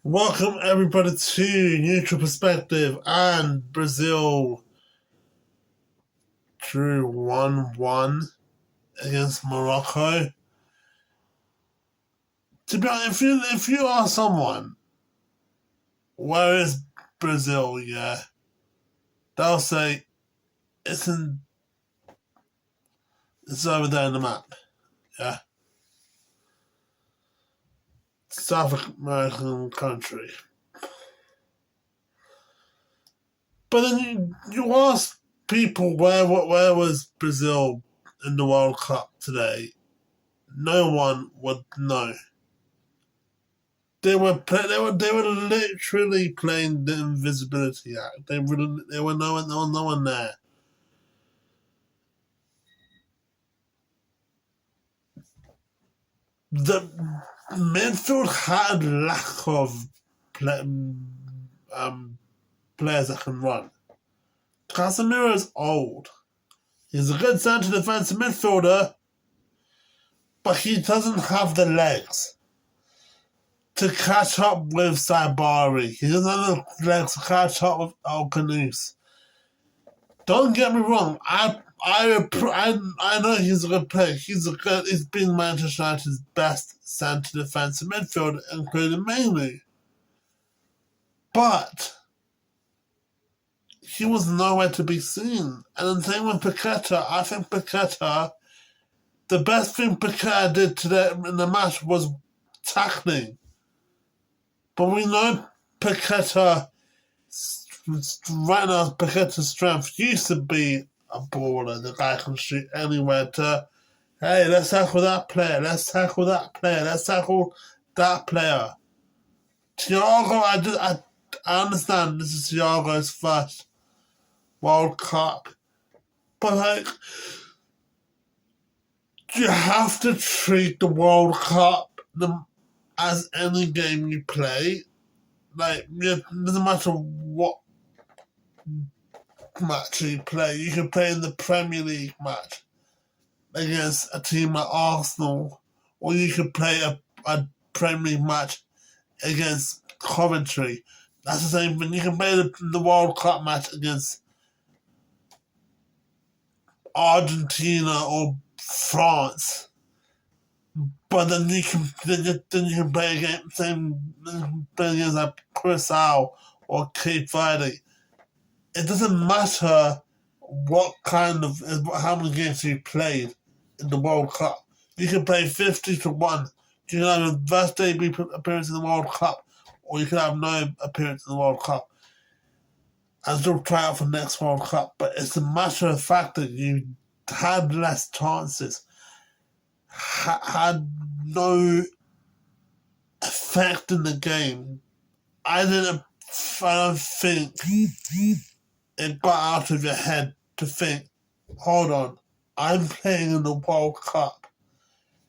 Welcome everybody to Neutral Perspective, and Brazil drew 1-1 against Morocco. To be honest, if you ask someone, where is Brazil, they'll say it's over there in the map, yeah. South American country. But then you ask people where was Brazil in the World Cup today, no one would know. They were literally playing the invisibility act. There were no one there. The midfield had lack of players that can run. Casemiro is old. He's a good centre defensive midfielder, but he doesn't have the legs to catch up with Sabari. He doesn't have the legs to catch up with Alcanus. Don't get me wrong. I know he's a good player. He's been Manchester United's best centre defensive midfielder, including Mainly. But he was nowhere to be seen. And the same with Paqueta. I think Paqueta, the best thing Paqueta did today in the match was tackling. But we know Paqueta, right now, Paqueta's strength used to be a baller. The guy can shoot anywhere to, hey, let's tackle that player, let's tackle that player, let's tackle that player. Thiago, I understand this is Thiago's first World Cup, but you have to treat the World Cup as any game you play. It doesn't matter what match you play. You can play in the Premier League match against a team like Arsenal, or you can play a Premier League match against Coventry. That's the same thing. You can play the World Cup match against Argentina or France, but then you can play against like Curacao or Cape Verde. It doesn't matter how many games you played in the World Cup. You can play 50-1. You can have your first debut appearance in the World Cup, or you can have no appearance in the World Cup and still try out for the next World Cup. But it's a matter of fact that you had less chances, had no effect in the game. I don't think it got out of your head to think, hold on, I'm playing in the World Cup.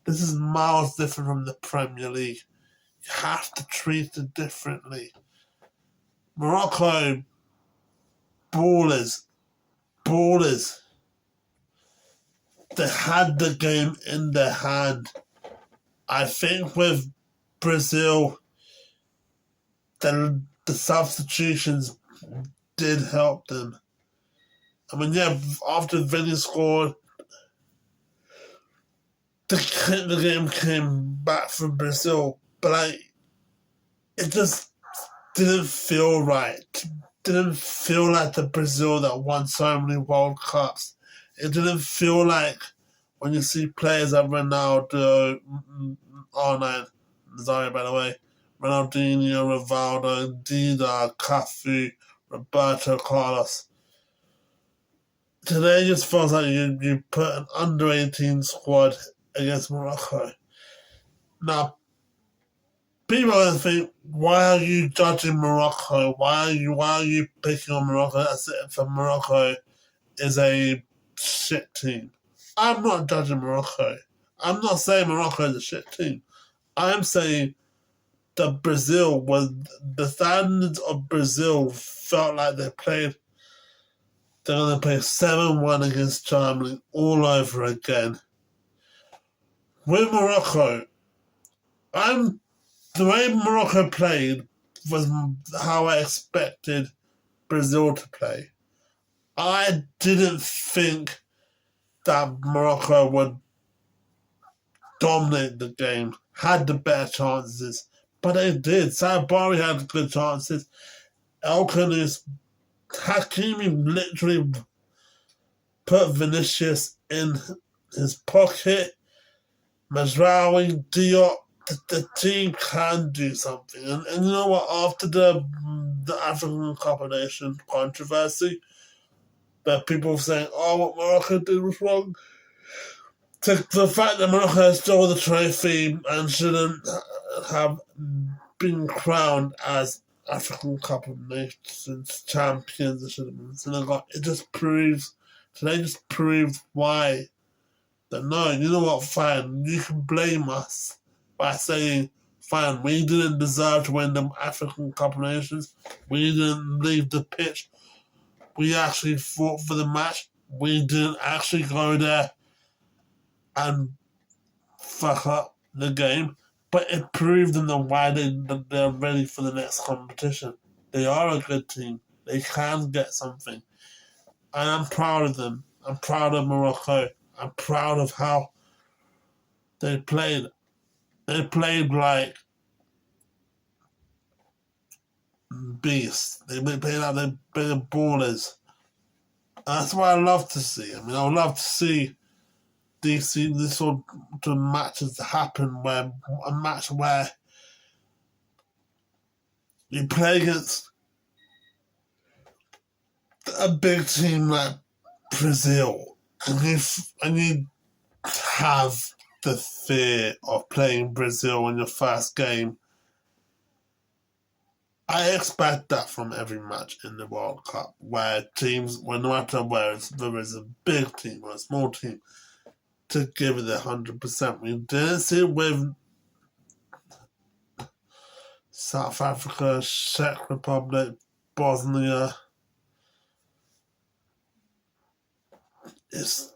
This is miles different from the Premier League. You have to treat it differently. Morocco, ballers. They had the game in their hand. I think with Brazil, the substitutions did help them. I mean, after Vini scored, the game came back from Brazil, but it just didn't feel right. Didn't feel like the Brazil that won so many World Cups. It didn't feel like when you see players like Ronaldo, sorry by the way, Ronaldinho, Rivaldo, Dida, Cafu, Roberto Carlos. Today just feels like you put an under-18 squad against Morocco. Now, people are going to think, why are you judging Morocco? Why are you picking on Morocco? That's it, for Morocco is a shit team. I'm not judging Morocco. I'm not saying Morocco is a shit team. I'm saying that the standards of Brazil felt like they're going to play 7-1 against Germany all over again. With Morocco, the way Morocco played was how I expected Brazil to play. I didn't think that Morocco would dominate the game, had the better chances, but they did. Sabari had good chances. Elkanus, Hakimi literally put Vinicius in his pocket. Mazraoui, Diop, the team can do something. And you know what? After the African Cup of Nations controversy, that people were saying, oh, what Morocco did was wrong. The fact that Morocco stole the trophy and shouldn't have been crowned as African Cup of Nations champions, it should have been Senegal. It just proves, today just proves why. That no, you know what, fine, you can blame us by saying, fine, we didn't deserve to win the African Cup of Nations. We didn't leave the pitch. We actually fought for the match. We didn't actually go there and fuck up the game. But it proved them why they're ready for the next competition. They are a good team. They can get something. And I'm proud of them. I'm proud of Morocco. I'm proud of how they played. They played like beasts. They played like they're bigger ballers. That's what I love to see. I mean, I would love to see these sort of matches happen, where a match where you play against a big team like Brazil, and you have the fear of playing Brazil in your first game. I expect that from every match in the World Cup, where teams, no matter whether it's a big team or a small team, to give it 100%. We didn't see it with South Africa, Czech Republic, Bosnia. It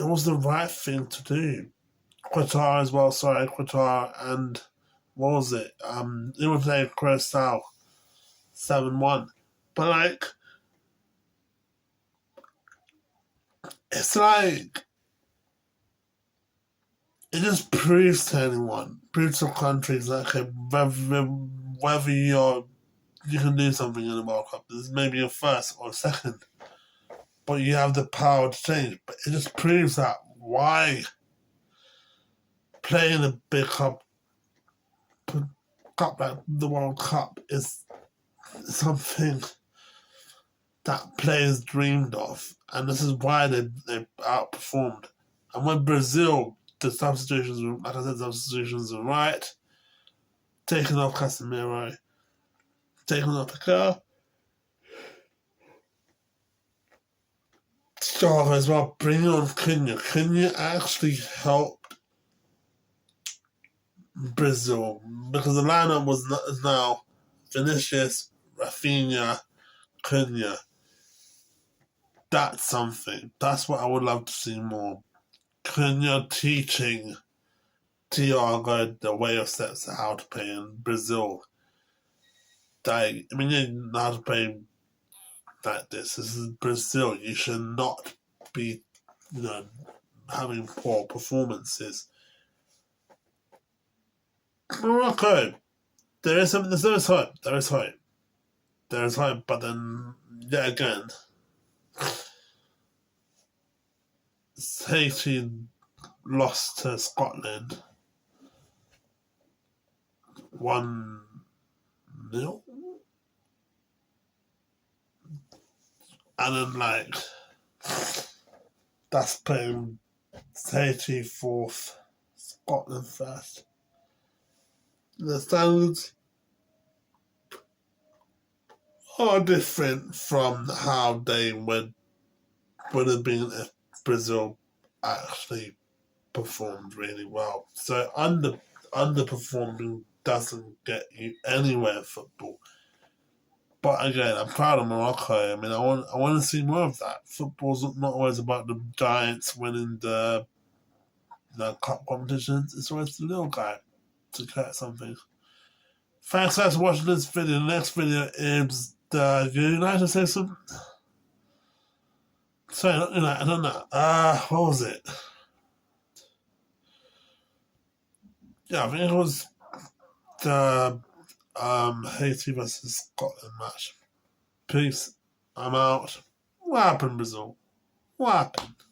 was the right thing to do. Qatar as well, Qatar, and what was it? It was like Curacao 7-1. But like, it's like, it just proves to anyone, proves to countries that whether you can do something in the World Cup. This may be your first or second, but you have the power to change. But it just proves that why playing a big cup like the World Cup is something that players dreamed of, and this is why they outperformed. And when Brazil, the substitutions, like I said, substitutions are right. Taking off Casemiro, taking off Piqué, Thiago as well, bringing on Cunha. Cunha actually helped Brazil because the lineup is now Vinicius, Rafinha, Cunha. That's something. That's what I would love to see more. Cunha teaching Thiago the way of steps how to play in Brazil. You know how to play like this. This is Brazil. You should not be, having poor performances. Morocco. There is hope. There is hope. But then, yet again, Haiti lost to Scotland 1-0. And then, that's putting Haiti fourth, Scotland first. The standards are different from how they would have been if Brazil actually performed really well. So underperforming doesn't get you anywhere in football. But again, I'm proud of Morocco. I mean, I want to see more of that. Football's not always about the giants winning the cup competitions. It's always the little guy to get something. Thanks guys for watching this video. The next video is the United States. Sorry, not United, I don't know. What was it? Yeah, I think it was the Haiti versus Scotland match. Peace. I'm out. What happened, Brazil? What happened?